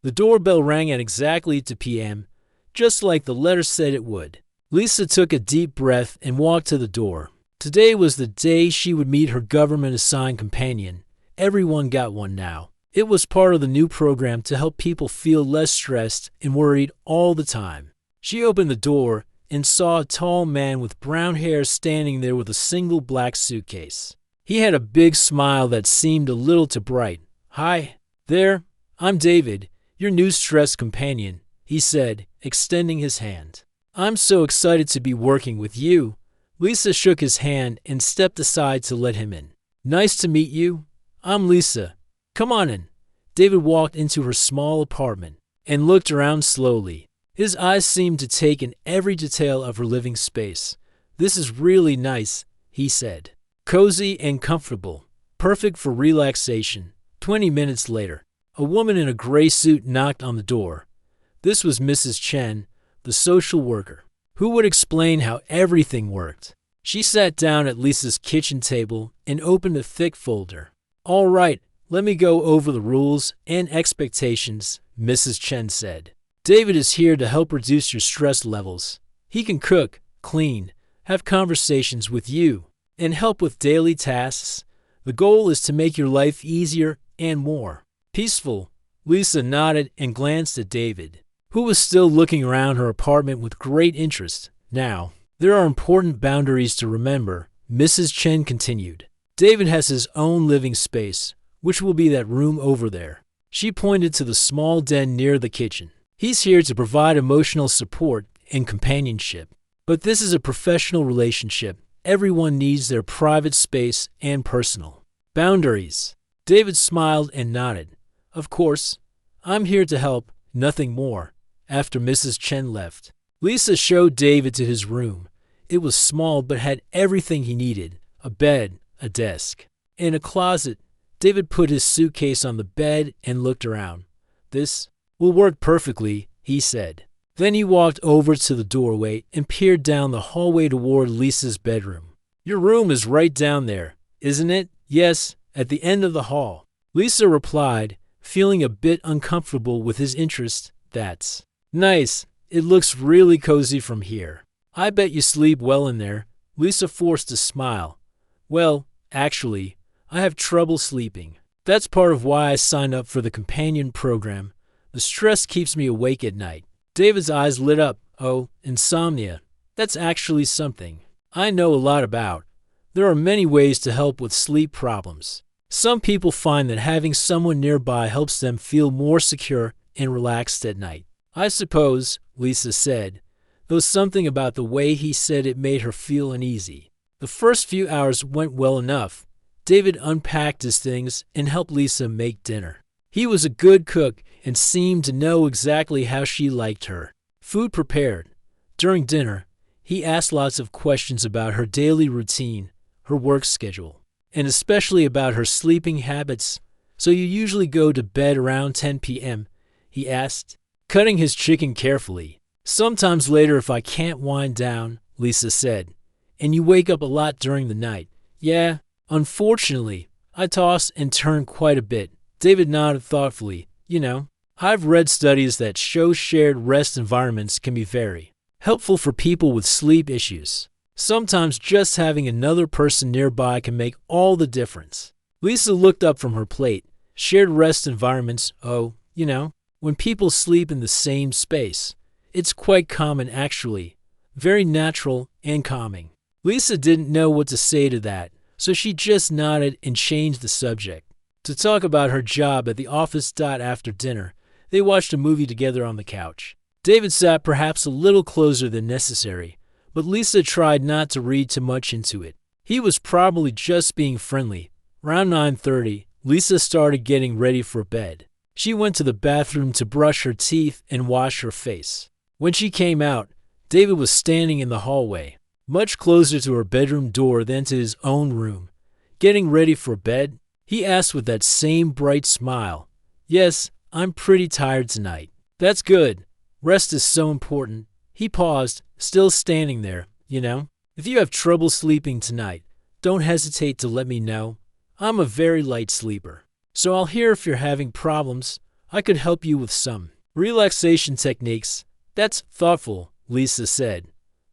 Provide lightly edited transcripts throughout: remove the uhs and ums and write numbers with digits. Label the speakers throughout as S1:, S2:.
S1: The doorbell rang at exactly 2 p.m., just like the letter said it would. Lisa took a deep breath and walked to the door. Today was the day she would meet her government-assigned companion. Everyone got one now. It was part of the new program to help people feel less stressed and worried all the time. She opened the door and saw a tall man with brown hair standing there with a single black suitcase. He had a big smile that seemed a little too bright. "Hi, there. I'm David, your new stress companion," he said, extending his hand. "I'm so excited to be working with you." Lisa shook his hand and stepped aside to let him in. "Nice to meet you. I'm Lisa. Come on in." David walked into her small apartment and looked around slowly. His eyes seemed to take in every detail of her living space. "This is really nice," he said. "Cozy and comfortable. Perfect for relaxation." 20 minutes later, a woman in a gray suit knocked on the door. This was Mrs. Chen, the social worker, who would explain how everything worked. She sat down at Lisa's kitchen table and opened a thick folder. "All right, let me go over the rules and expectations," Mrs. Chen said. "David is here to help reduce your stress levels. He can cook, clean, have conversations with you, and help with daily tasks. The goal is to make your life easier and more peaceful." Lisa nodded and glanced at David, who was still looking around her apartment with great interest. "Now, there are important boundaries to remember," Mrs. Chen continued. "David has his own living space, which will be that room over there." She pointed to the small den near the kitchen. "He's here to provide emotional support and companionship. But this is a professional relationship. Everyone needs their private space and personal boundaries." David smiled and nodded. "Of course, I'm here to help, nothing more." After Mrs. Chen left, Lisa showed David to his room. It was small but had everything he needed: a bed, a desk, and a closet. David put his suitcase on the bed and looked around. "This will work perfectly," he said. Then he walked over to the doorway and peered down the hallway toward Lisa's bedroom. "Your room is right down there, isn't it?" "Yes, at the end of the hall," Lisa replied, feeling a bit uncomfortable with his interest. "That's nice. It looks really cozy from here. I bet you sleep well in there." Lisa forced a smile. "Well, actually, I have trouble sleeping. That's part of why I signed up for the companion program. The stress keeps me awake at night." David's eyes lit up. "Oh, insomnia. That's actually something I know a lot about. There are many ways to help with sleep problems. Some people find that having someone nearby helps them feel more secure and relaxed at night." "I suppose," Lisa said, though something about the way he said it made her feel uneasy. The first few hours went well enough. David unpacked his things and helped Lisa make dinner. He was a good cook and seemed to know exactly how she liked her food prepared. During dinner, he asked lots of questions about her daily routine, her work schedule, and especially about her sleeping habits. "So you usually go to bed around 10 p.m., he asked, cutting his chicken carefully. "Sometimes later if I can't wind down," Lisa said. "And you wake up a lot during the night." "Yeah, unfortunately, I toss and turn quite a bit." David nodded thoughtfully. "You know, I've read studies that show shared rest environments can be very helpful for people with sleep issues. Sometimes just having another person nearby can make all the difference." Lisa looked up from her plate. "Shared rest environments, oh, you know, when people sleep in the same space. It's quite common actually. Very natural and calming." Lisa didn't know what to say to that, so she just nodded and changed the subject to talk about her job at the office. After dinner, they watched a movie together on the couch. David sat perhaps a little closer than necessary, but Lisa tried not to read too much into it. He was probably just being friendly. Around 9:30, Lisa started getting ready for bed. She went to the bathroom to brush her teeth and wash her face. When she came out, David was standing in the hallway, much closer to her bedroom door than to his own room. "Getting ready for bed?" he asked with that same bright smile. "Yes, I'm pretty tired tonight." "That's good. Rest is so important." He paused, still standing there. "You know, if you have trouble sleeping tonight, don't hesitate to let me know. I'm a very light sleeper, so I'll hear if you're having problems. I could help you with some relaxation techniques. That's thoughtful, Lisa said.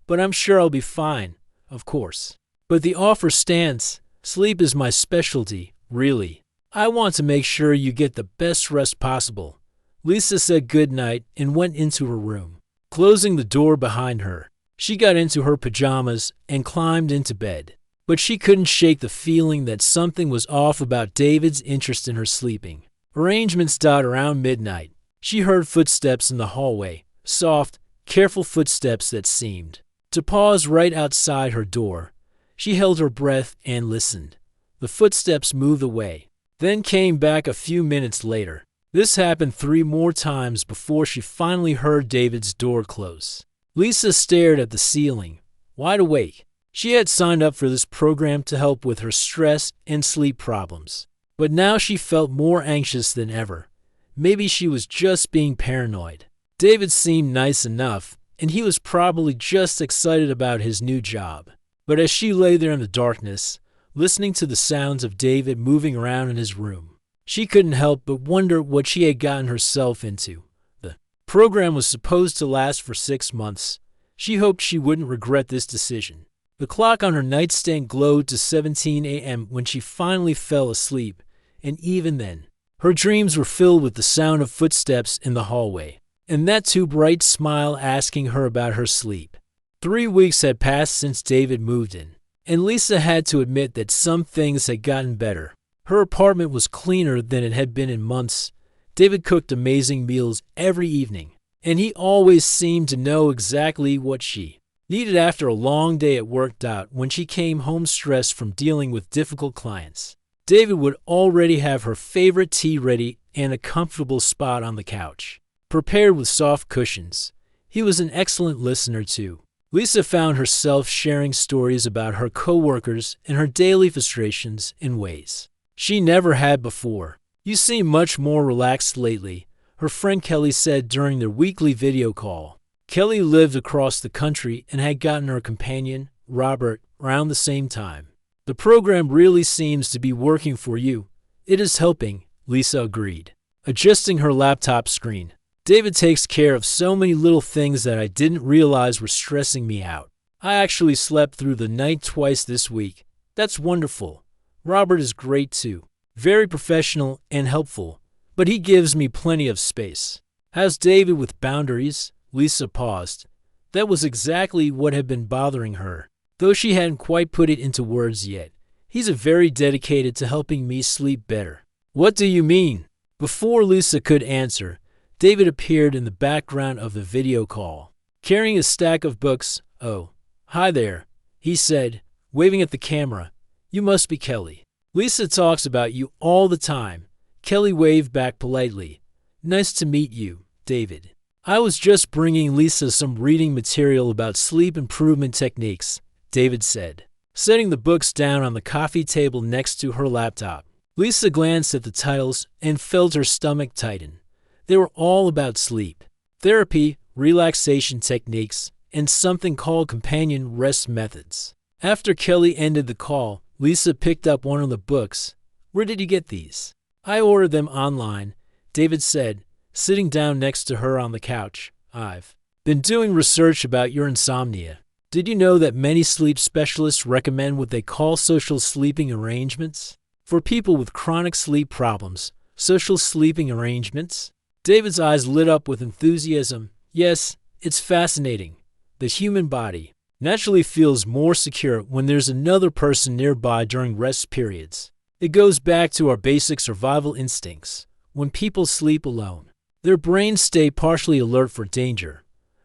S1: But I'm sure I'll be fine, of course. But the offer stands. Sleep is my specialty, really. I want to make sure you get the best rest possible. Lisa said goodnight and went into her room, closing the door behind her. She got into her pajamas and climbed into bed. But she couldn't shake the feeling that something was off about David's interest in her sleeping arrangements. Around midnight, she heard footsteps in the hallway, soft, careful footsteps that seemed to pause right outside her door. She held her breath and listened. The footsteps moved away, then came back a few minutes later. This happened 3 more times before she finally heard David's door close. Lisa stared at the ceiling, wide awake. She had signed up for this program to help with her stress and sleep problems. But now she felt more anxious than ever. Maybe she was just being paranoid. David seemed nice enough, and he was probably just excited about his new job. But as she lay there in the darkness, listening to the sounds of David moving around in his room, she couldn't help but wonder what she had gotten herself into. The program was supposed to last for 6 months. She hoped she wouldn't regret this decision. The clock on her nightstand glowed to 17 a.m. when she finally fell asleep, and even then, her dreams were filled with the sound of footsteps in the hallway, and that too bright smile asking her about her sleep. 3 weeks had passed since David moved in, and Lisa had to admit that some things had gotten better. Her apartment was cleaner than it had been in months. David cooked amazing meals every evening, and he always seemed to know exactly what she needed after a long day at work. When she came home stressed from dealing with difficult clients, David would already have her favorite tea ready and a comfortable spot on the couch, prepared with soft cushions. He was an excellent listener too. Lisa found herself sharing stories about her coworkers and her daily frustrations in ways she never had before. "You seem much more relaxed lately," her friend Kelly said during their weekly video call. Kelly lived across the country and had gotten her companion, Robert, around the same time. "The program really seems to be working for you. It is helping," Lisa agreed, adjusting her laptop screen. "David takes care of so many little things that I didn't realize were stressing me out. I actually slept through the night twice this week. That's wonderful. Robert is great too. Very professional and helpful, but he gives me plenty of space." "How's David with boundaries?" Lisa paused. That was exactly what had been bothering her, though she hadn't quite put it into words yet. "He's very dedicated to helping me sleep better." "What do you mean?" Before Lisa could answer, David appeared in the background of the video call, carrying a stack of books. "Oh, hi there," he said, waving at the camera. "You must be Kelly. Lisa talks about you all the time." Kelly waved back politely. "Nice to meet you, David. I was just bringing Lisa some reading material about sleep improvement techniques," David said, setting the books down on the coffee table next to her laptop. Lisa glanced at the titles and felt her stomach tighten. They were all about sleep, therapy, relaxation techniques, and something called companion rest methods. After Kelly ended the call, Lisa picked up one of the books. "Where did you get these?" "I ordered them online," David said, sitting down next to her on the couch. "I've been doing research about your insomnia. Did you know that many sleep specialists recommend what they call social sleeping arrangements? For people with chronic sleep problems, social sleeping arrangements?" David's eyes lit up with enthusiasm. "Yes, it's fascinating. The human body naturally feels more secure when there's another person nearby during rest periods. It goes back to our basic survival instincts. When people sleep alone, their brains stay partially alert for danger.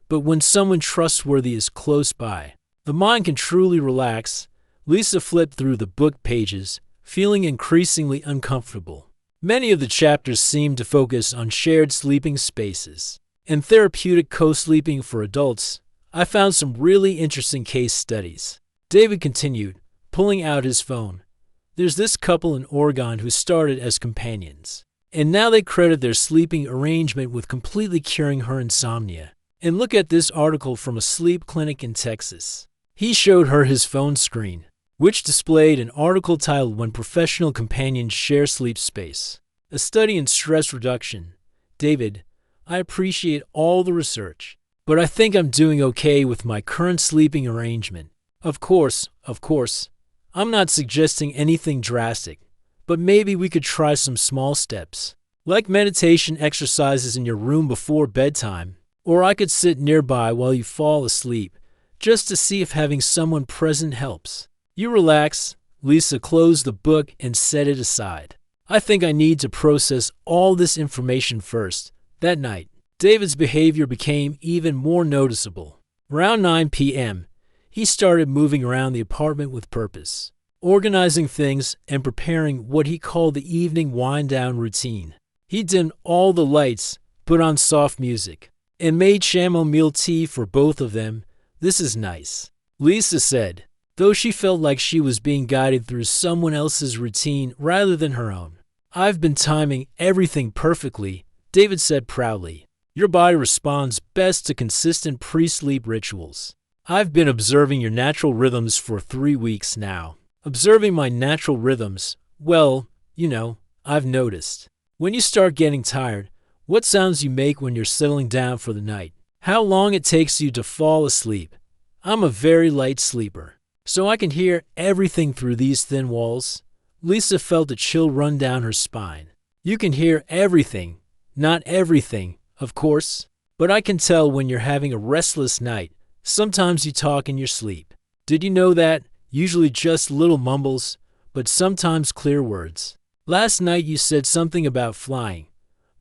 S1: But when someone trustworthy is close by, the mind can truly relax." Lisa flipped through the book pages, feeling increasingly uncomfortable. Many of the chapters seemed to focus on shared sleeping spaces and therapeutic co-sleeping for adults. "I found some really interesting case studies," David continued, pulling out his phone. "There's this couple in Oregon who started as companions, and now they credit their sleeping arrangement with completely curing her insomnia. And look at this article from a sleep clinic in Texas." He showed her his phone screen, which displayed an article titled "When Professional Companions Share Sleep Space, a Study in Stress Reduction." David, I appreciate all the research, but I think I'm doing okay with my current sleeping arrangement. Of course, I'm not suggesting anything drastic, but maybe we could try some small steps, like meditation exercises in your room before bedtime, or I could sit nearby while you fall asleep, just to see if having someone present helps. You relax. Lisa closed the book and set it aside. I think I need to process all this information first. That night, David's behavior became even more noticeable. Around 9 p.m., he started moving around the apartment with purpose, organizing things and preparing what he called the evening wind-down routine. He dimmed all the lights, put on soft music, and made chamomile tea for both of them. This is nice, Lisa said, though she felt like she was being guided through someone else's routine rather than her own. I've been timing everything perfectly, David said proudly. Your body responds best to consistent pre-sleep rituals. I've been observing your natural rhythms for 3 weeks now. Observing my natural rhythms, well, I've noticed. When you start getting tired, what sounds you make when you're settling down for the night, how long it takes you to fall asleep. I'm a very light sleeper, so I can hear everything through these thin walls. Lisa felt a chill run down her spine. You can hear everything. Not everything, of course, but I can tell when you're having a restless night. Sometimes you talk in your sleep. Did you know that? Usually just little mumbles, but sometimes clear words. Last night you said something about flying.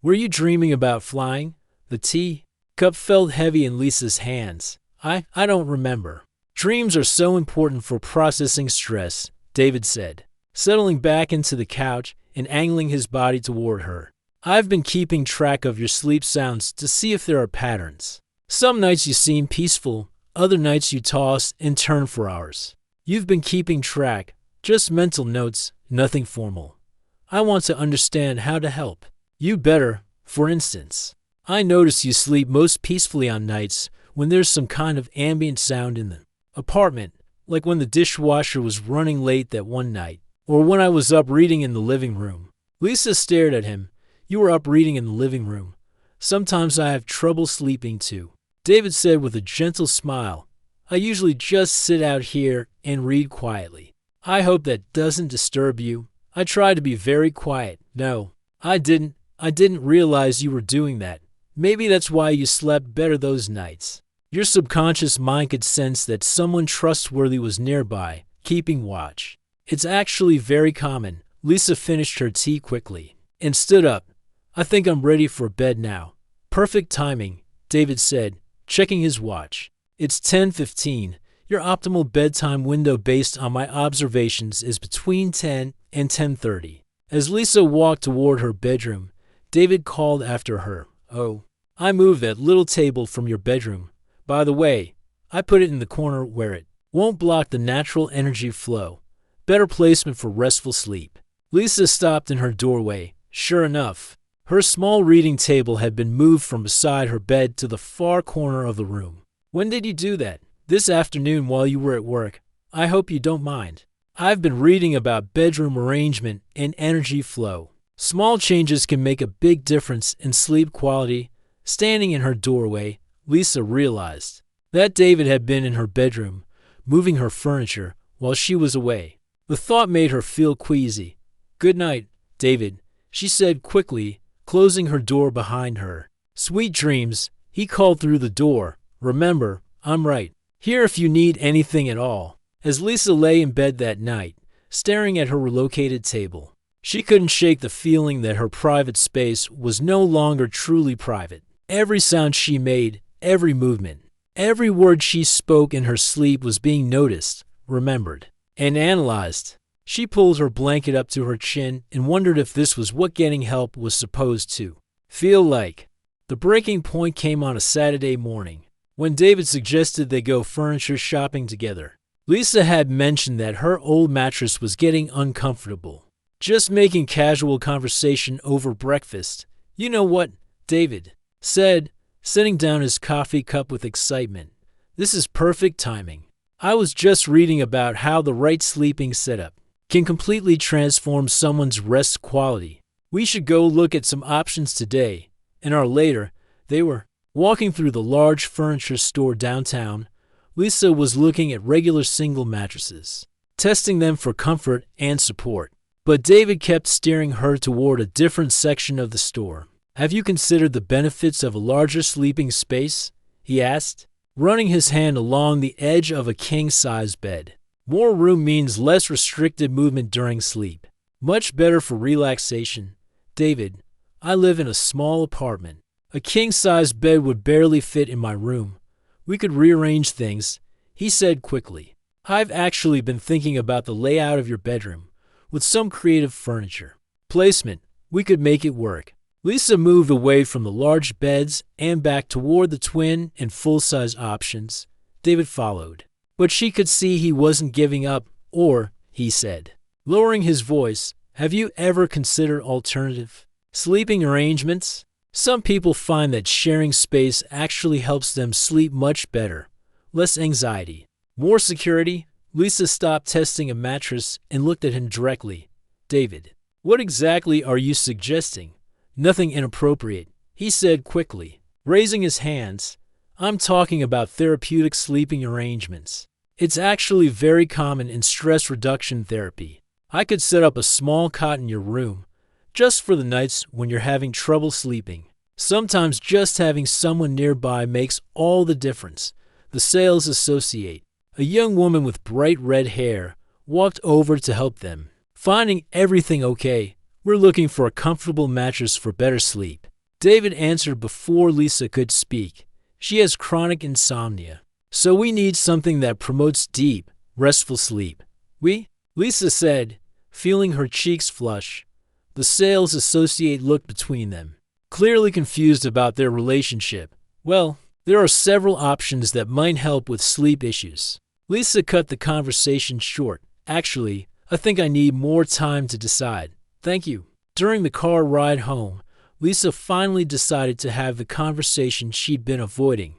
S1: Were you dreaming about flying? The tea cup felt heavy in Lisa's hands. I don't remember. Dreams are so important for processing stress, David said, settling back into the couch and angling his body toward her. I've been keeping track of your sleep sounds to see if there are patterns. Some nights you seem peaceful, other nights you toss and turn for hours. You've been keeping track, just mental notes, nothing formal. I want to understand how to help. You better, for instance. I notice you sleep most peacefully on nights when there's some kind of ambient sound in the apartment, like when the dishwasher was running late that one night, or when I was up reading in the living room. Lisa stared at him. You were up reading in the living room. Sometimes I have trouble sleeping too, David said with a gentle smile. I usually just sit out here and read quietly. I hope that doesn't disturb you. I try to be very quiet. No, I didn't realize you were doing that. Maybe that's why you slept better those nights. Your subconscious mind could sense that someone trustworthy was nearby, keeping watch. It's actually very common. Lisa finished her tea quickly and stood up. I think I'm ready for bed now. Perfect timing, David said, checking his watch. It's 10:15. Your optimal bedtime window based on my observations is between 10 and 10:30. As Lisa walked toward her bedroom, David called after her. Oh, I moved that little table from your bedroom. By the way, I put it in the corner where it won't block the natural energy flow. Better placement for restful sleep. Lisa stopped in her doorway. Sure enough, her small reading table had been moved from beside her bed to the far corner of the room. When did you do that? This afternoon while you were at work. I hope you don't mind. I've been reading about bedroom arrangement and energy flow. Small changes can make a big difference in sleep quality. Standing in her doorway, Lisa realized that David had been in her bedroom, moving her furniture while she was away. The thought made her feel queasy. Good night, David, she said quickly, closing her door behind her. Sweet dreams, he called through the door. Remember, I'm right here if you need anything at all. As Lisa lay in bed that night, staring at her relocated table, she couldn't shake the feeling that her private space was no longer truly private. Every sound she made, every movement, every word she spoke in her sleep was being noticed, remembered, and analyzed. She pulled her blanket up to her chin and wondered if this was what getting help was supposed to feel like. The breaking point came on a Saturday morning, when David suggested they go furniture shopping together. Lisa had mentioned that her old mattress was getting uncomfortable. Just making casual conversation over breakfast. You know what, David said, setting down his coffee cup with excitement. This is perfect timing. I was just reading about how the right sleeping setup can completely transform someone's rest quality. We should go look at some options today. An hour later, they were walking through the large furniture store downtown. Lisa was looking at regular single mattresses, testing them for comfort and support. But David kept steering her toward a different section of the store. "Have you considered the benefits of a larger sleeping space?" he asked, running his hand along the edge of a king-size bed. "More room means less restricted movement during sleep. Much better for relaxation. David, I live in a small apartment. A king-size bed would barely fit in my room. We could rearrange things," he said quickly. "I've actually been thinking about the layout of your bedroom. With some creative furniture placement, we could make it work." Lisa moved away from the large beds and back toward the twin and full-size options. David followed. But she could see he wasn't giving up, or, he said, lowering his voice, "Have you ever considered alternative sleeping arrangements? Some people find that sharing space actually helps them sleep much better. Less anxiety, more security." Lisa stopped testing a mattress and looked at him directly. "David, what exactly are you suggesting?" "Nothing inappropriate," he said quickly, raising his hands. "I'm talking about therapeutic sleeping arrangements. It's actually very common in stress reduction therapy. I could set up a small cot in your room, just for the nights when you're having trouble sleeping. Sometimes just having someone nearby makes all the difference." The sales associate, a young woman with bright red hair, walked over to help them. "Finding everything okay? We're looking for a comfortable mattress for better sleep." David answered before Lisa could speak. "She has chronic insomnia, so we need something that promotes deep, restful sleep." Lisa said, feeling her cheeks flush. The sales associate looked between them, clearly confused about their relationship. "Well, there are several options that might help with sleep issues." Lisa cut the conversation short. "Actually, I think I need more time to decide. Thank you." During the car ride home, Lisa finally decided to have the conversation she'd been avoiding.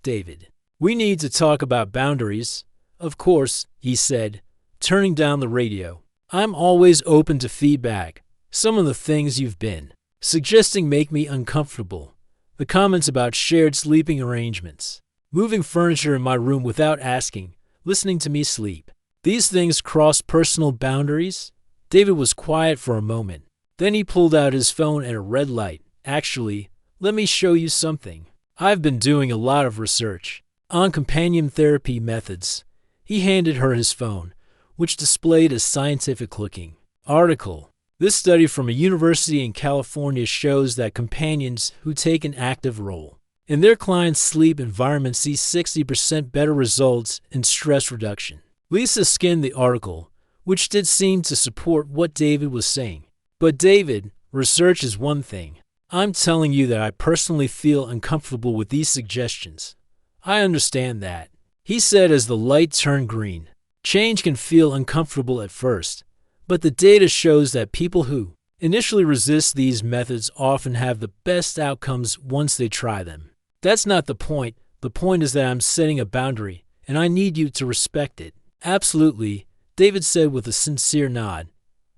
S1: "David, we need to talk about boundaries." "Of course," he said, turning down the radio. "I'm always open to feedback. Some of the things you've been suggesting make me uncomfortable. The comments about shared sleeping arrangements, moving furniture in my room without asking, listening to me sleep. These things cross personal boundaries." David was quiet for a moment. Then he pulled out his phone at a red light. "Actually, let me show you something. I've been doing a lot of research on companion therapy methods." He handed her his phone, which displayed a scientific-looking article. "This study from a university in California shows that companions who take an active role in their clients' sleep environment see 60% better results in stress reduction." Lisa skimmed the article, which did seem to support what David was saying. "But David, research is one thing. I'm telling you that I personally feel uncomfortable with these suggestions." "I understand that," he said as the light turned green. "Change can feel uncomfortable at first, but the data shows that people who initially resist these methods often have the best outcomes once they try them." "That's not the point. The point is that I'm setting a boundary, and I need you to respect it." "Absolutely," David said with a sincere nod.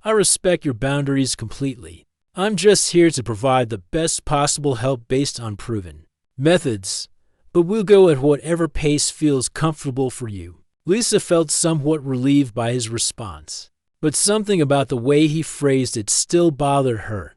S1: "I respect your boundaries completely. I'm just here to provide the best possible help based on proven methods, but we'll go at whatever pace feels comfortable for you." Lisa felt somewhat relieved by his response, but something about the way he phrased it still bothered her.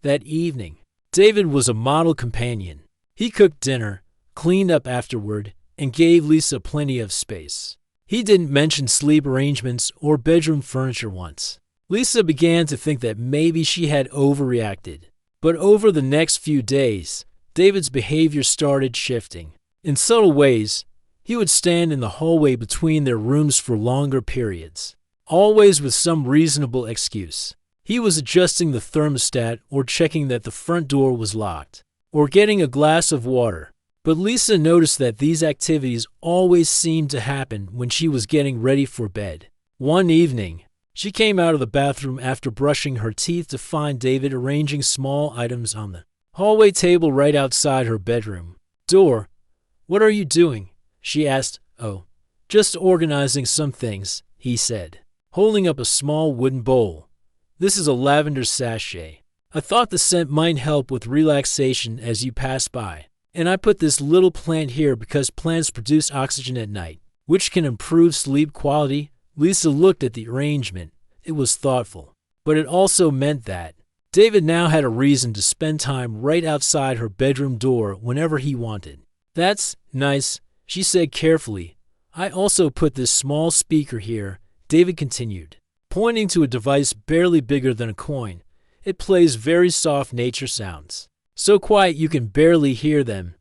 S1: That evening, David was a model companion. He cooked dinner, cleaned up afterward, and gave Lisa plenty of space. He didn't mention sleep arrangements or bedroom furniture once. Lisa began to think that maybe she had overreacted. But over the next few days, David's behavior started shifting. In subtle ways, he would stand in the hallway between their rooms for longer periods, always with some reasonable excuse. He was adjusting the thermostat or checking that the front door was locked, or getting a glass of water. But Lisa noticed that these activities always seemed to happen when she was getting ready for bed. One evening, she came out of the bathroom after brushing her teeth to find David arranging small items on the hallway table right outside her bedroom door. "What are you doing?" she asked. "Oh, just organizing some things," he said, holding up a small wooden bowl. "This is a lavender sachet. I thought the scent might help with relaxation as you pass by. And I put this little plant here because plants produce oxygen at night, which can improve sleep quality. Lisa looked at the arrangement. It was thoughtful. But it also meant that David now had a reason to spend time right outside her bedroom door whenever he wanted. That's nice, she said carefully. I also put this small speaker here, David continued, pointing to a device barely bigger than a coin. It plays very soft nature sounds. So quiet you can barely hear them,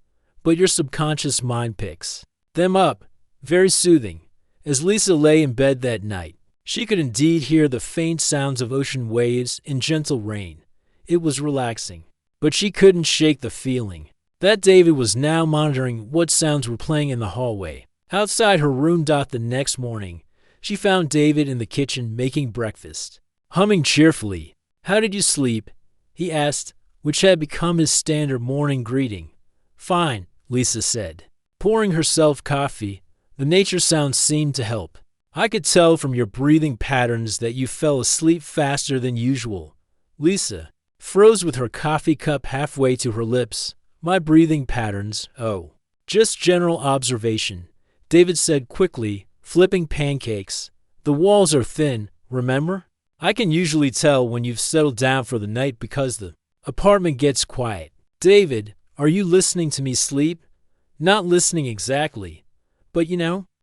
S1: but your subconscious mind picks them up. Very soothing. As Lisa lay in bed that night, she could indeed hear the faint sounds of ocean waves and gentle rain. It was relaxing, but she couldn't shake the feeling that David was now monitoring what sounds were playing in the hallway. Outside her room. The next morning, she found David in the kitchen making breakfast, humming cheerfully. How did you sleep? He asked, which had become his standard morning greeting. Fine, Lisa said, pouring herself coffee. The nature sounds seemed to help. I could tell from your breathing patterns that you fell asleep faster than usual. Lisa froze with her coffee cup halfway to her lips. My breathing patterns, oh, just general observation, David said quickly, flipping pancakes. The walls are thin, remember? I can usually tell when you've settled down for the night because the apartment gets quiet. David, are you listening to me sleep? Not listening exactly. But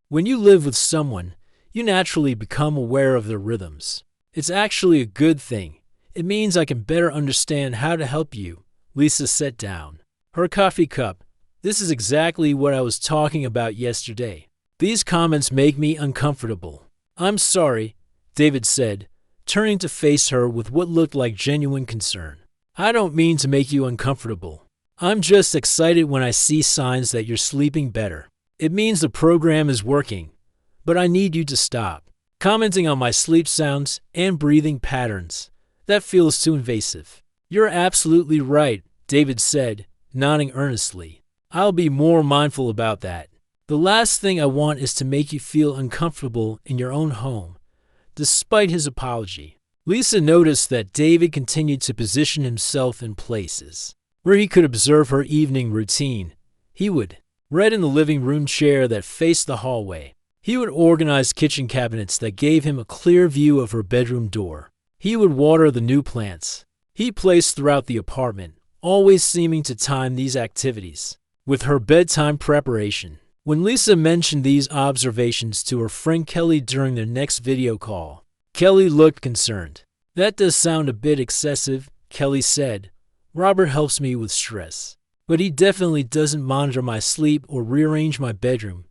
S1: when you live with someone, you naturally become aware of their rhythms. It's actually a good thing. It means I can better understand how to help you. Lisa set down her coffee cup. This is exactly what I was talking about yesterday. These comments make me uncomfortable. I'm sorry, David said, turning to face her with what looked like genuine concern. I don't mean to make you uncomfortable. I'm just excited when I see signs that you're sleeping better. It means the program is working. But I need you to stop commenting on my sleep sounds and breathing patterns. That feels too invasive. You're absolutely right, David said, nodding earnestly. I'll be more mindful about that. The last thing I want is to make you feel uncomfortable in your own home. Despite his apology, Lisa noticed that David continued to position himself in places where he could observe her evening routine. He would read in the living room chair that faced the hallway. He would organize kitchen cabinets that gave him a clear view of her bedroom door. He would water the new plants he placed throughout the apartment, always seeming to time these activities with her bedtime preparation. When Lisa mentioned these observations to her friend Kelly during their next video call, Kelly looked concerned. That does sound a bit excessive, Kelly said. Robert helps me with stress, but he definitely doesn't monitor my sleep or rearrange my bedroom.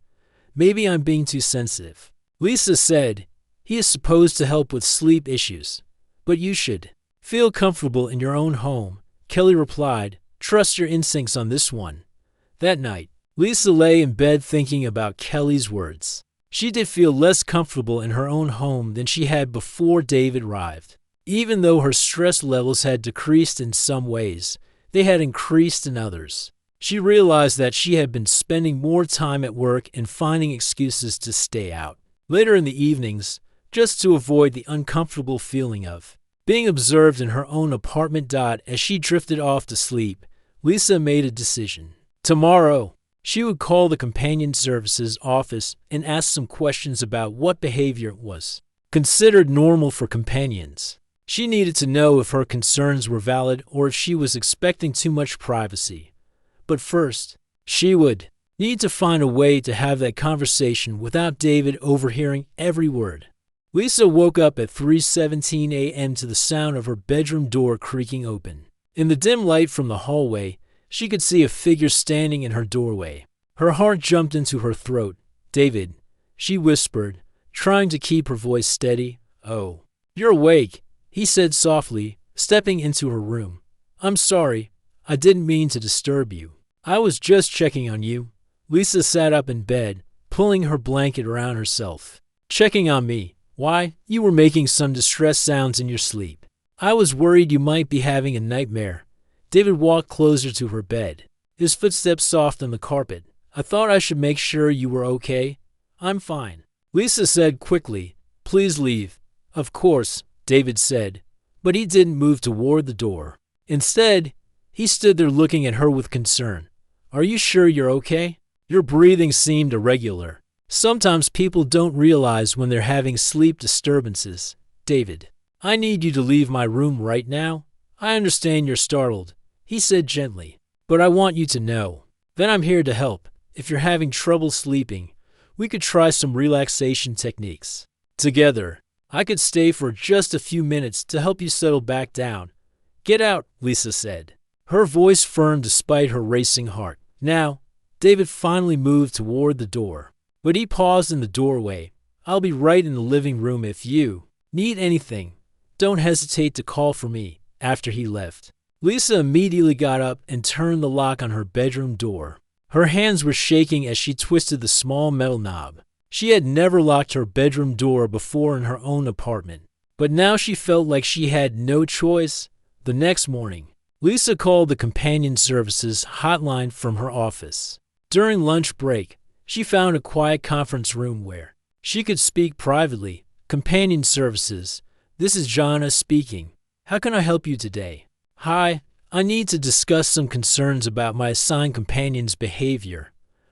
S1: Maybe I'm being too sensitive. Lisa said, he is supposed to help with sleep issues, but you should feel comfortable in your own home. Kelly replied, trust your instincts on this one. That night, Lisa lay in bed thinking about Kelly's words. She did feel less comfortable in her own home than she had before David arrived. Even though her stress levels had decreased in some ways, they had increased in others. She realized that she had been spending more time at work and finding excuses to stay out later in the evenings, just to avoid the uncomfortable feeling of being observed in her own apartment. As she drifted off to sleep, Lisa made a decision. Tomorrow, she would call the companion services office and ask some questions about what behavior was considered normal for companions. She needed to know if her concerns were valid or if she was expecting too much privacy. But first, she would need to find a way to have that conversation without David overhearing every word. Lisa woke up at 3:17 a.m. to the sound of her bedroom door creaking open. In the dim light from the hallway, she could see a figure standing in her doorway. Her heart jumped into her throat. David, she whispered, trying to keep her voice steady. Oh, you're awake, he said softly, stepping into her room. I'm sorry, I didn't mean to disturb you. I was just checking on you. Lisa sat up in bed, pulling her blanket around herself. Checking on me? Why, you were making some distress sounds in your sleep. I was worried you might be having a nightmare. David walked closer to her bed, his footsteps soft on the carpet. I thought I should make sure you were okay. I'm fine, Lisa said quickly. Please leave. Of course, David said, but he didn't move toward the door. Instead, he stood there looking at her with concern. Are you sure you're okay? Your breathing seemed irregular. Sometimes people don't realize when they're having sleep disturbances. David, I need you to leave my room right now. I understand you're startled, he said gently, but I want you to know that I'm here to help. If you're having trouble sleeping, we could try some relaxation techniques. Together, I could stay for just a few minutes to help you settle back down. Get out, Lisa said, her voice firm despite her racing heart. Now, David finally moved toward the door, but he paused in the doorway. I'll be right in the living room if you need anything. Don't hesitate to call for me. After he left, Lisa immediately got up and turned the lock on her bedroom door. Her hands were shaking as she twisted the small metal knob. She had never locked her bedroom door before in her own apartment, but now she felt like she had no choice. The next morning, Lisa called the companion services hotline from her office. During lunch break, she found a quiet conference room where she could speak privately. Companion services, this is Jana speaking. How can I help you today? Hi, I need to discuss some concerns about my assigned companion's behavior.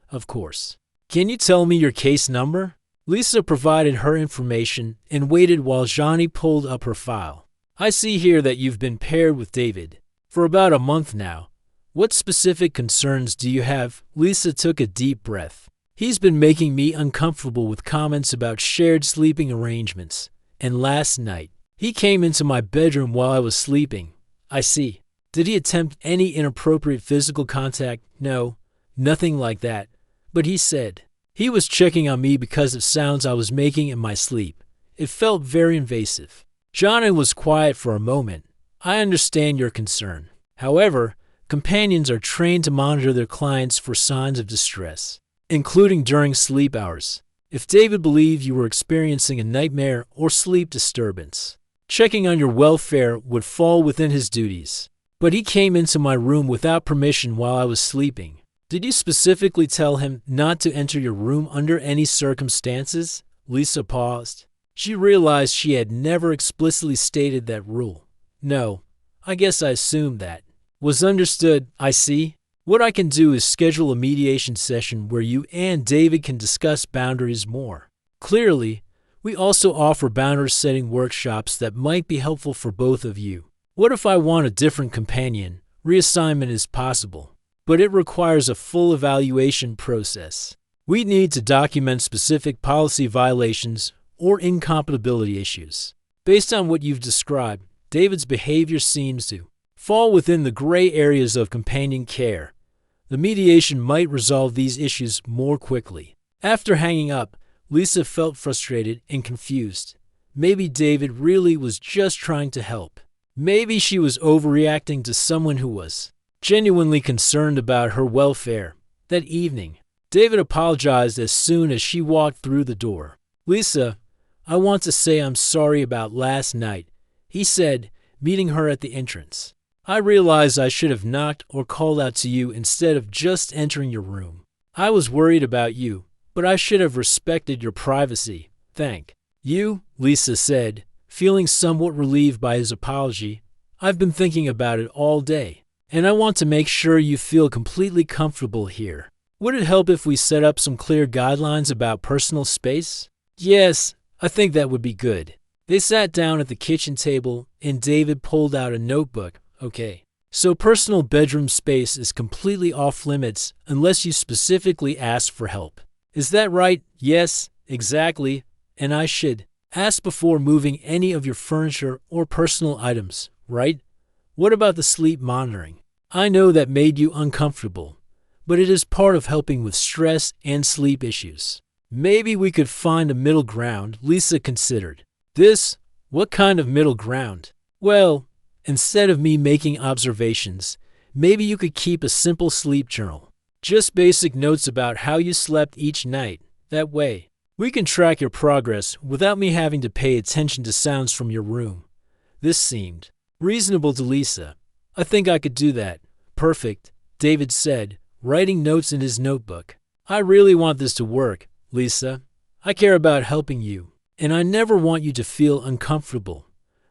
S1: Of course. Can you tell me your case number? Lisa provided her information and waited while Johnny pulled up her file. I see here that you've been paired with David for about a month now. What specific concerns do you have? Lisa took a deep breath. He's been making me uncomfortable with comments about shared sleeping arrangements. And last night, he came into my bedroom while I was sleeping. I see. Did he attempt any inappropriate physical contact? No, nothing like that. But he said he was checking on me because of sounds I was making in my sleep. It felt very invasive. Johnny was quiet for a moment. I understand your concern. However, companions are trained to monitor their clients for signs of distress, including during sleep hours. If David believed you were experiencing a nightmare or sleep disturbance, checking on your welfare would fall within his duties. But he came into my room without permission while I was sleeping. Did you specifically tell him not to enter your room under any circumstances? Lisa paused. She realized she had never explicitly stated that rule. No, I guess I assumed that. Was understood, I see. What I can do is schedule a mediation session where you and David can discuss boundaries more clearly. We also offer boundary setting workshops that might be helpful for both of you. What if I want a different companion? Reassignment is possible, but it requires a full evaluation process. We need to document specific policy violations or incompatibility issues. Based on what you've described, David's behavior seems to fall within the gray areas of companion care. The mediation might resolve these issues more quickly. After hanging up, Lisa felt frustrated and confused. Maybe David really was just trying to help. Maybe she was overreacting to someone who was genuinely concerned about her welfare. That evening, David apologized as soon as she walked through the door. Lisa, I want to say I'm sorry about last night, he said, meeting her at the entrance. I realized I should have knocked or called out to you instead of just entering your room. I was worried about you, but I should have respected your privacy. Thank you, Lisa said, feeling somewhat relieved by his apology. I've been thinking about it all day, and I want to make sure you feel completely comfortable here. Would it help if we set up some clear guidelines about personal space? Yes, I think that would be good. They sat down at the kitchen table, and David pulled out a notebook. Okay, so personal bedroom space is completely off limits unless you specifically ask for help. Is that right? Yes, exactly. And I should ask before moving any of your furniture or personal items, right? What about the sleep monitoring? I know that made you uncomfortable, but it is part of helping with stress and sleep issues. Maybe we could find a middle ground, Lisa considered. What kind of middle ground? Well, instead of me making observations, maybe you could keep a simple sleep journal. Just basic notes about how you slept each night. That way, we can track your progress without me having to pay attention to sounds from your room. This seemed reasonable to Lisa. I think I could do that. Perfect, David said, writing notes in his notebook. I really want this to work, Lisa. I care about helping you, and I never want you to feel uncomfortable.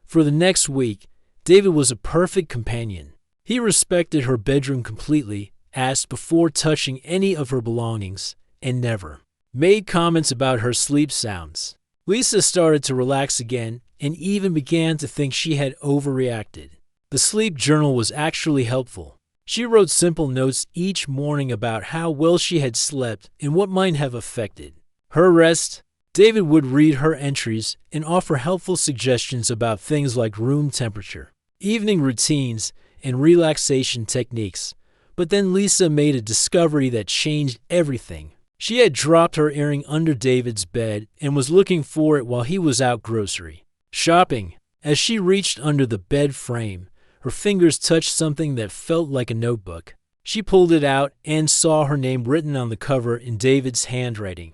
S1: For the next week, David was a perfect companion. He respected her bedroom completely, asked before touching any of her belongings, and never made comments about her sleep sounds. Lisa started to relax again and even began to think she had overreacted. The sleep journal was actually helpful. She wrote simple notes each morning about how well she had slept and what might have affected her rest. David would read her entries and offer helpful suggestions about things like room temperature, evening routines, and relaxation techniques. But then Lisa made a discovery that changed everything. She had dropped her earring under David's bed and was looking for it while he was out grocery shopping. As she reached under the bed frame, her fingers touched something that felt like a notebook. She pulled it out and saw her name written on the cover in David's handwriting.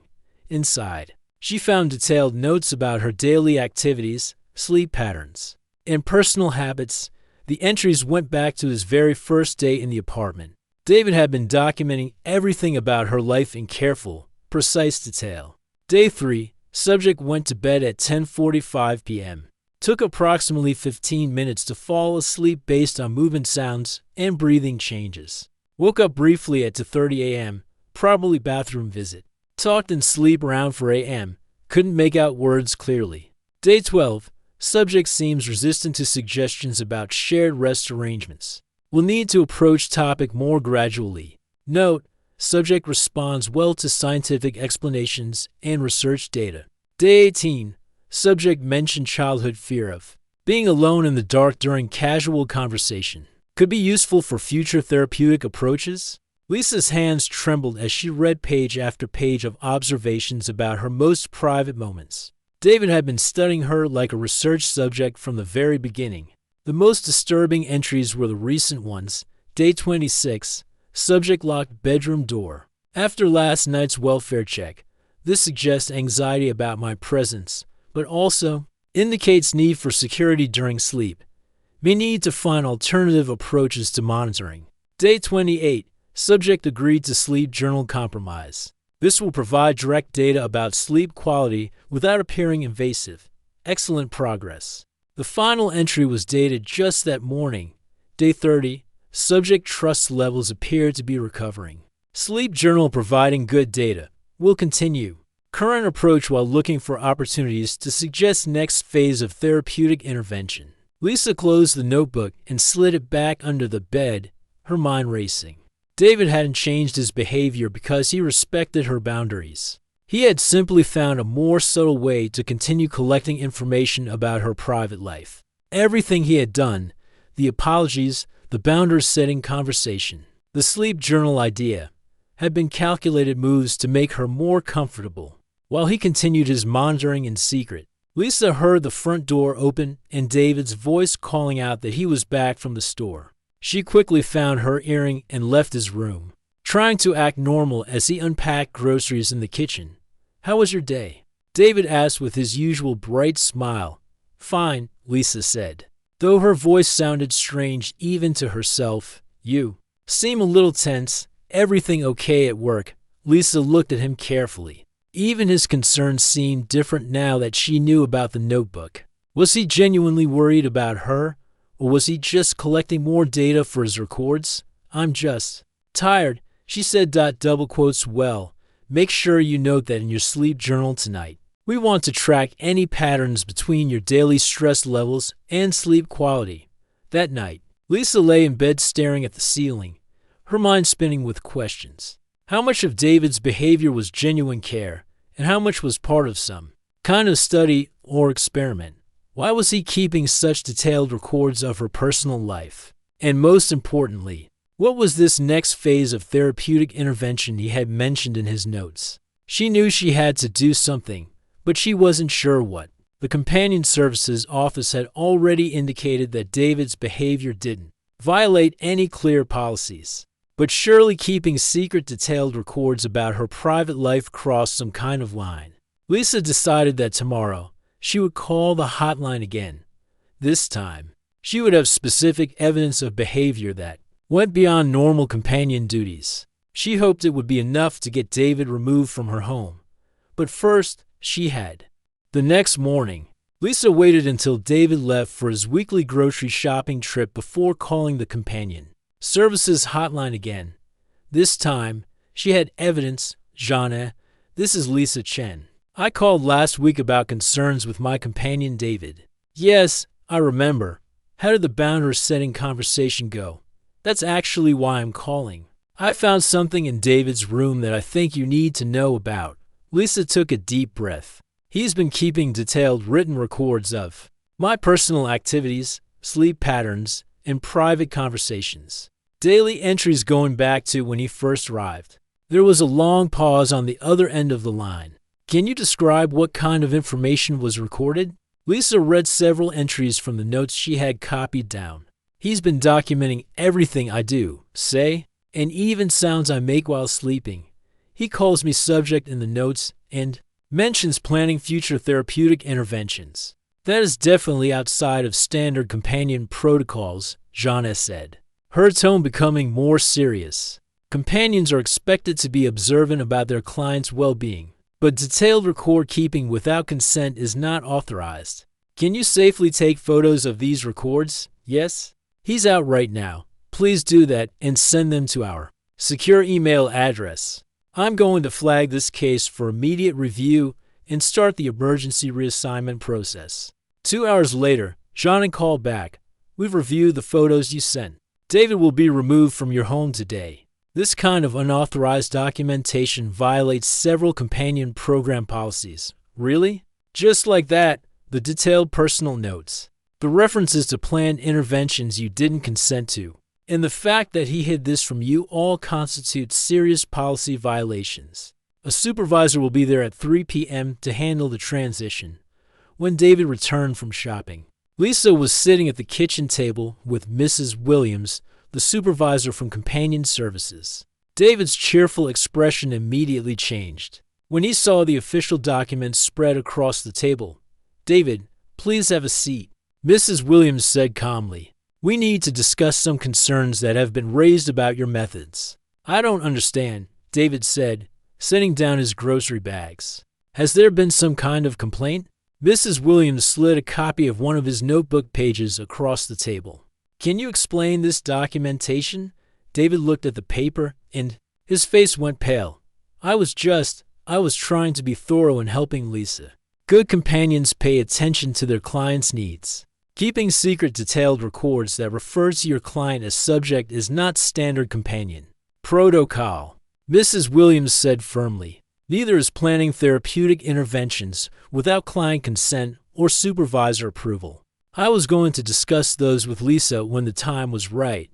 S1: Inside, she found detailed notes about her daily activities, sleep patterns, and personal habits. The entries went back to his very first day in the apartment. David had been documenting everything about her life in careful, precise detail. Day 3, subject went to bed at 10:45 p.m. Took approximately 15 minutes to fall asleep based on movement sounds and breathing changes. Woke up briefly at 2:30 a.m., probably bathroom visit. Talked in sleep around 4 a.m., couldn't make out words clearly. Day 12, subject seems resistant to suggestions about shared rest arrangements. Will need to approach topic more gradually. Note, subject responds well to scientific explanations and research data. Day 18, subject mentioned childhood fear of being alone in the dark during casual conversation. Could be useful for future therapeutic approaches. Lisa's hands trembled as she read page after page of observations about her most private moments. David had been studying her like a research subject from the very beginning. The most disturbing entries were the recent ones. Day 26, subject locked bedroom door. After last night's welfare check, this suggests anxiety about my presence, but also indicates need for security during sleep. May need to find alternative approaches to monitoring. Day 28, subject agreed to sleep journal compromise. This will provide direct data about sleep quality without appearing invasive. Excellent progress. The final entry was dated just that morning. Day 30, subject trust levels appear to be recovering. Sleep journal providing good data. Will continue. Current approach while looking for opportunities to suggest next phase of therapeutic intervention. Lisa closed the notebook and slid it back under the bed, her mind racing. David hadn't changed his behavior because he respected her boundaries. He had simply found a more subtle way to continue collecting information about her private life. Everything he had done, the apologies, the boundary-setting conversation, the sleep journal idea, had been calculated moves to make her more comfortable. While he continued his monitoring in secret, Lisa heard the front door open and David's voice calling out that he was back from the store. She quickly found her earring and left his room, trying to act normal as he unpacked groceries in the kitchen. "How was your day?" David asked with his usual bright smile. "Fine," Lisa said, though her voice sounded strange even to herself. "You seem a little tense. Everything okay at work?" Lisa looked at him carefully. Even his concerns seemed different now that she knew about the notebook. Was he genuinely worried about her, or was he just collecting more data for his records? "I'm just tired," she said. Double quotes, "Well, make sure you note that in your sleep journal tonight. We want to track any patterns between your daily stress levels and sleep quality." That night, Lisa lay in bed staring at the ceiling, her mind spinning with questions. How much of David's behavior was genuine care, and how much was part of some kind of study or experiment? Why was he keeping such detailed records of her personal life? And most importantly, what was this next phase of therapeutic intervention he had mentioned in his notes? She knew she had to do something, but she wasn't sure what. The companion services office had already indicated that David's behavior didn't violate any clear policies. But surely keeping secret detailed records about her private life crossed some kind of line. Lisa decided that tomorrow she would call the hotline again. This time, she would have specific evidence of behavior that went beyond normal companion duties. She hoped it would be enough to get David removed from her home. But first, she had. The next morning, Lisa waited until David left for his weekly grocery shopping trip before calling the companion services hotline again. This time, she had evidence. Jeanne, this is Lisa Chen. I called last week about concerns with my companion David. Yes, I remember. How did the boundary setting conversation go? That's actually why I'm calling. I found something in David's room that I think you need to know about. Lisa took a deep breath. He's been keeping detailed written records of my personal activities, sleep patterns, and private conversations. Daily entries going back to when he first arrived. There was a long pause on the other end of the line. Can you describe what kind of information was recorded? Lisa read several entries from the notes she had copied down. He's been documenting everything I do, say, and even sounds I make while sleeping. He calls me subject in the notes and mentions planning future therapeutic interventions. That is definitely outside of standard companion protocols, Jeanne said, her tone becoming more serious. Companions are expected to be observant about their clients' well-being, but detailed record keeping without consent is not authorized. Can you safely take photos of these records? Yes? He's out right now. Please do that and send them to our secure email address. I'm going to flag this case for immediate review and start the emergency reassignment process. 2 hours later, Jeanne called back. We've reviewed the photos you sent. David will be removed from your home today. This kind of unauthorized documentation violates several companion program policies. Really? Just like that, the detailed personal notes, the references to planned interventions you didn't consent to, and the fact that he hid this from you all constitute serious policy violations. A supervisor will be there at 3 p.m. to handle the transition. When David returned from shopping, Lisa was sitting at the kitchen table with Mrs. Williams, the supervisor from Companion Services. David's cheerful expression immediately changed when he saw the official documents spread across the table. David, please have a seat, Mrs. Williams said calmly. We need to discuss some concerns that have been raised about your methods. I don't understand, David said, setting down his grocery bags. Has there been some kind of complaint? Mrs. Williams slid a copy of one of his notebook pages across the table. Can you explain this documentation? David looked at the paper and his face went pale. I was trying to be thorough in helping Lisa. Good companions pay attention to their clients' needs. Keeping secret detailed records that refer to your client as subject is not standard companion protocol, Mrs. Williams said firmly. Neither is planning therapeutic interventions without client consent or supervisor approval. I was going to discuss those with Lisa when the time was right,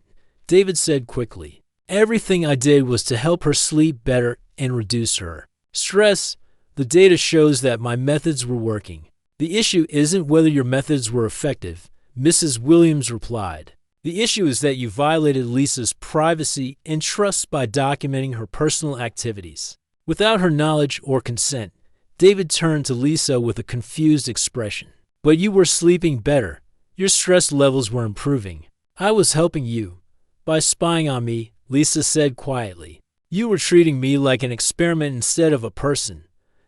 S1: David said quickly. Everything I did was to help her sleep better and reduce her stress. The data shows that my methods were working. The issue isn't whether your methods were effective, Mrs. Williams replied. The issue is that you violated Lisa's privacy and trust by documenting her personal activities. Without her knowledge or consent, David turned to Lisa with a confused expression. But you were sleeping better. Your stress levels were improving. I was helping you. By spying on me, Lisa said quietly. You were treating me like an experiment instead of a person.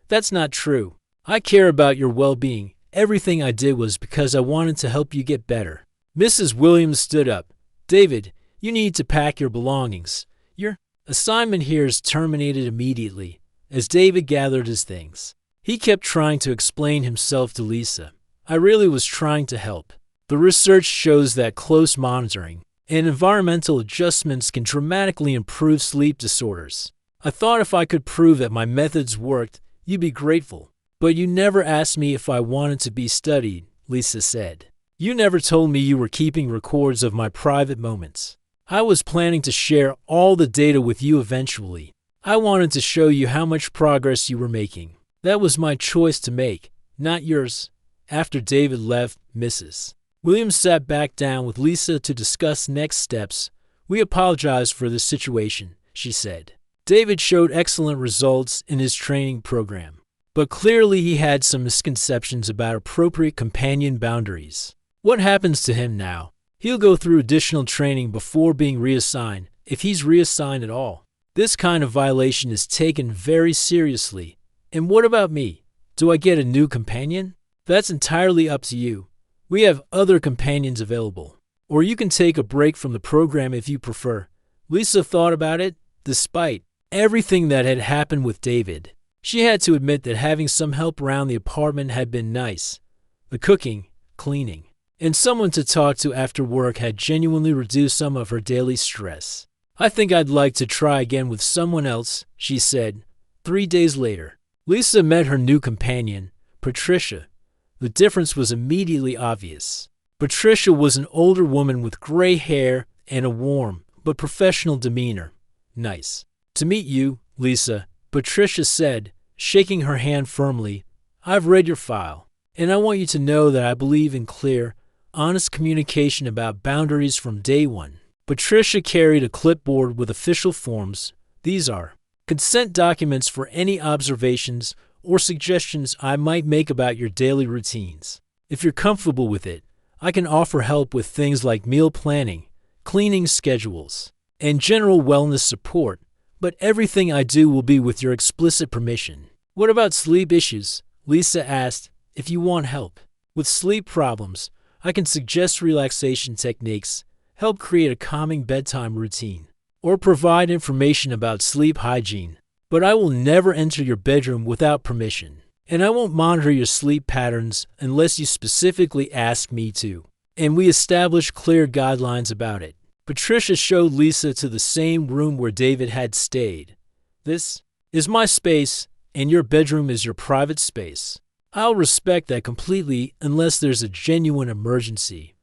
S1: That's not true. I care about your well-being. Everything I did was because I wanted to help you get better. Mrs. Williams stood up. David, you need to pack your belongings. Your assignment here is terminated immediately. As David gathered his things, he kept trying to explain himself to Lisa. I really was trying to help. The research shows that close monitoring and environmental adjustments can dramatically improve sleep disorders. I thought if I could prove that my methods worked, you'd be grateful. But you never asked me if I wanted to be studied, Lisa said. You never told me you were keeping records of my private moments. I was planning to share all the data with you eventually. I wanted to show you how much progress you were making. That was my choice to make, not yours. After David left, Mrs. Williams sat back down with Lisa to discuss next steps. We apologize for this situation, she said. David showed excellent results in his training program, but clearly he had some misconceptions about appropriate companion boundaries. What happens to him now? He'll go through additional training before being reassigned, if he's reassigned at all. This kind of violation is taken very seriously. And what about me? Do I get a new companion? That's entirely up to you. We have other companions available. Or you can take a break from the program if you prefer. Lisa thought about it. Despite everything that had happened with David, she had to admit that having some help around the apartment had been nice. The cooking, cleaning, and someone to talk to after work had genuinely reduced some of her daily stress. I think I'd like to try again with someone else, she said. 3 days later, Lisa met her new companion, Patricia. The difference was immediately obvious. Patricia was an older woman with gray hair and a warm but professional demeanor. Nice to meet you, Lisa, Patricia said, shaking her hand firmly. I've read your file, and I want you to know that I believe in clear, honest communication about boundaries from day one. Patricia carried a clipboard with official forms. These are consent documents for any observations or suggestions I might make about your daily routines. If you're comfortable with it, I can offer help with things like meal planning, cleaning schedules, and general wellness support, but everything I do will be with your explicit permission. What about sleep issues? Lisa asked. If you want help with sleep problems, I can suggest relaxation techniques, help create a calming bedtime routine, or provide information about sleep hygiene. But I will never enter your bedroom without permission, and I won't monitor your sleep patterns unless you specifically ask me to. And we established clear guidelines about it. Patricia showed Lisa to the same room where David had stayed. This is my space, and your bedroom is your private space. I'll respect that completely unless there's a genuine emergency.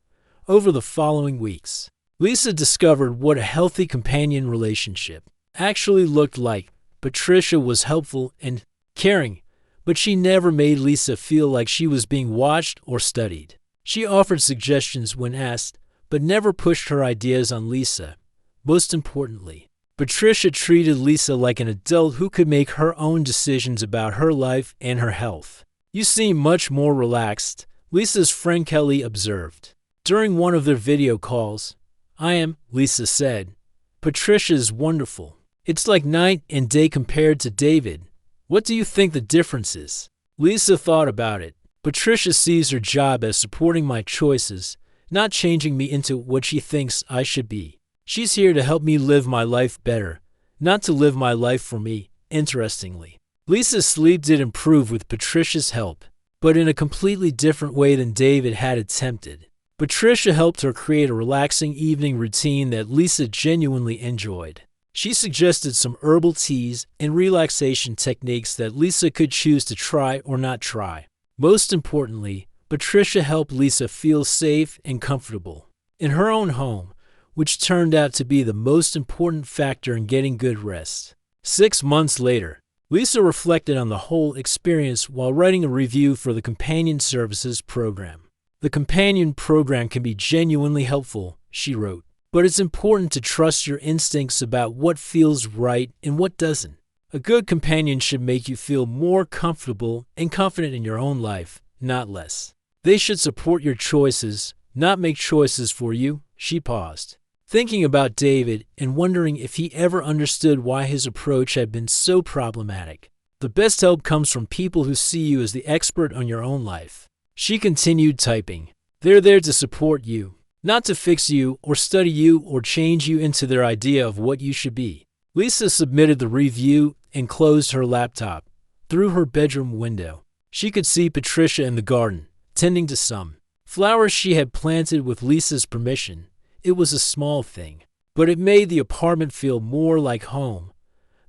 S1: Over the following weeks, Lisa discovered what a healthy companion relationship actually looked like. Patricia was helpful and caring, but she never made Lisa feel like she was being watched or studied. She offered suggestions when asked, but never pushed her ideas on Lisa. Most importantly, Patricia treated Lisa like an adult who could make her own decisions about her life and her health. You seem much more relaxed, Lisa's friend Kelly observed. During one of their video calls, Lisa said. Patricia's wonderful. It's like night and day compared to David. What do you think the difference is? Lisa thought about it. Patricia sees her job as supporting my choices, not changing me into what she thinks I should be. She's here to help me live my life better, not to live my life for me. Interestingly, Lisa's sleep did improve with Patricia's help, but in a completely different way than David had attempted. Patricia helped her create a relaxing evening routine that Lisa genuinely enjoyed. She suggested some herbal teas and relaxation techniques that Lisa could choose to try or not try. Most importantly, Patricia helped Lisa feel safe and comfortable in her own home, which turned out to be the most important factor in getting good rest. 6 months later, Lisa reflected on the whole experience while writing a review for the Companion Services program. The Companion program can be genuinely helpful, she wrote, but it's important to trust your instincts about what feels right and what doesn't. A good companion should make you feel more comfortable and confident in your own life, not less. They should support your choices, not make choices for you. She paused, thinking about David and wondering if he ever understood why his approach had been so problematic. The best help comes from people who see you as the expert on your own life. She continued typing. They're there to support you, not to fix you or study you or change you into their idea of what you should be. Lisa submitted the review and closed her laptop. Through her bedroom window, she could see Patricia in the garden, tending to some flowers she had planted with Lisa's permission. It was a small thing, but it made the apartment feel more like home.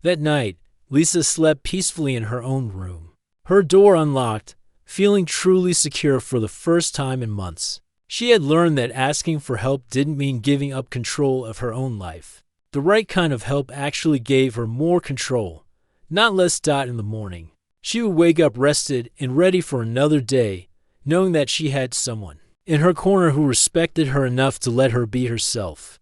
S1: That night, Lisa slept peacefully in her own room, her door unlocked, feeling truly secure for the first time in months. She had learned that asking for help didn't mean giving up control of her own life. The right kind of help actually gave her more control, not less. In the morning, she would wake up rested and ready for another day, knowing that she had someone in her corner who respected her enough to let her be herself.